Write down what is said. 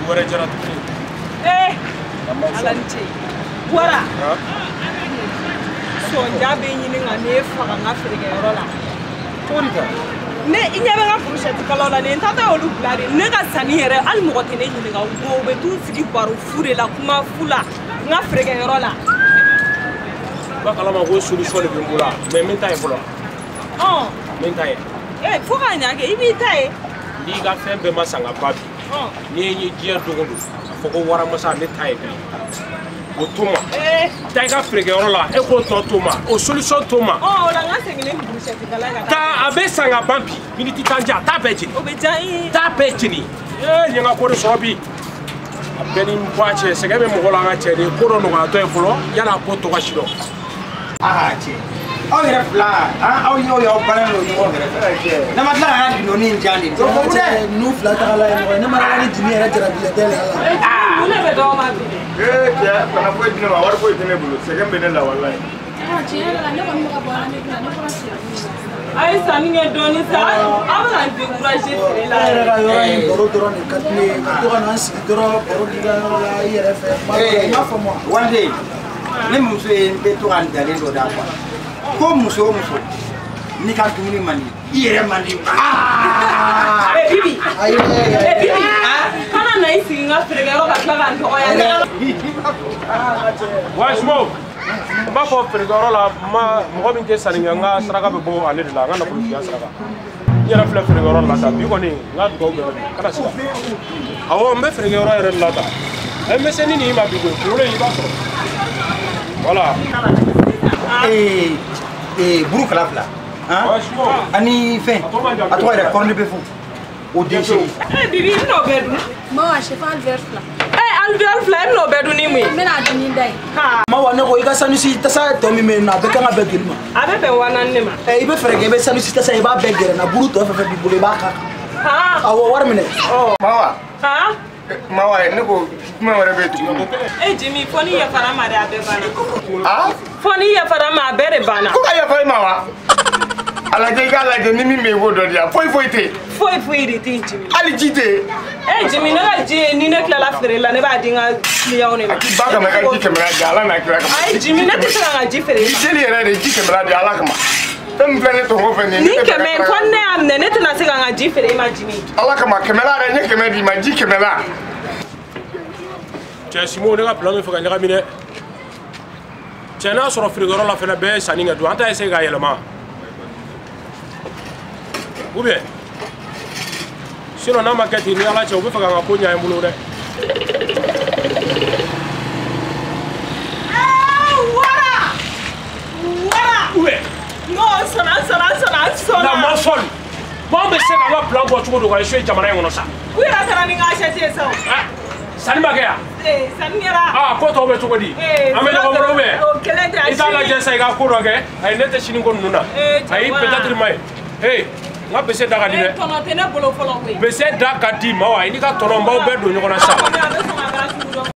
wara jara tu alanche wara so njabe nyini nga ne fa nga frege rola tonta ne inyabe nga projet kalola ne tata olu blade ne ga sani yere al mo gote ne nyini nga go be tu sigi baro fure la kuma fula nga frege rola ba kala ma go solution le bimbola mais min tay bolo min tay fo ka nya ke ibi tay ni ga fembe masanga babi ni nyi dia dogondo fo ko wara masa ne tay bi o toma tay ga frege rola e ko to toma o solution toma la nga sengene projet kala ga ta abe sanga bampi miniti tanja ta beji o be jai ta beji ni nyanga ko so bi abeni mbache segebe mo gola nga chede ko no ga to e folo yana ko to ga shiro che au ira fla au yo bana lo yo gira na matla ga dino ni njani to ko ne nu fla ta la yo ne mara ni dini era jara bi dele ala ne be do ma bi che bana ko dino ma war ko dino bulu segembe ne la wallahi che la ne ko mo ka bana ne na ko si ay sani nge doni sa abana décourager la era yo ni doro ni katne to kana si doro boro diga la ira fe ma fa mo one day ne muso be to an dale do da kwa ko muso ni ka dumuni mani ire mani bibi bibi kana na isi nga frege ro ka tla ndo ya wa smo ba ko frege rola ma mo bin ke saninga nga saraka be bo ale de la nga na ko ya saraka yara fla frege rola la ta bi ko ni nga do be kana sika awo mbe frege rola re la ta e me seni ni ma bi ko le yi ba so voilà buru kala fla ani fe ato ira korne be fu o déchet bibi no bedu mo wa chef Albert fla Albert fla no bedu ni mu me na dini dai ma wa ne ko iga sanu si ta sa to mi me na be kanga be gilma abe be wana ne ma ibe frege be sanu si ta sa iba be gere na buru to fe bi bulu ba ka awo war mine mawa mawa ne ko kuma wara be tu Jimmy foni ya farama da abe bana foni ya farama bere bana ko ya fa mawa ala je ga la je ni mi me wo do dia foi ri ti Jimmy ali jite Jimmy na je ni ne kla la fere la ne ba dinga liya ne ma ba ka me ka ji kemera ga ala na kira ai Jimmy na ti tra ji fere ji ni era de ji kemera de ala kama tem fene to ho fene ni kemer konne am ne tna se ga ji fere ma Jimmy ala kama kemera de ne kemedi ma ji kemera che simo ne ga plan fo ga nyaga mine che na soro frigoro la fena be saninga do anta ese ga yelema ube sino na market ni ala che ube fa ga ko nya embulo de wara ube no sona na mo sol mo be se ga plan bo chugo do ga shwe jamana ngono sa wira tara ni ga shete so sani ma kaya sanira ko to be chugo di amele ko bro be ita la je sai ga ko do ke ay nete shini ko nuna ay peut-être mai hey nga bese daga di tono tene bolo folo ko bese daga di ma wa ni ka tono mbaw be do nyoko na sa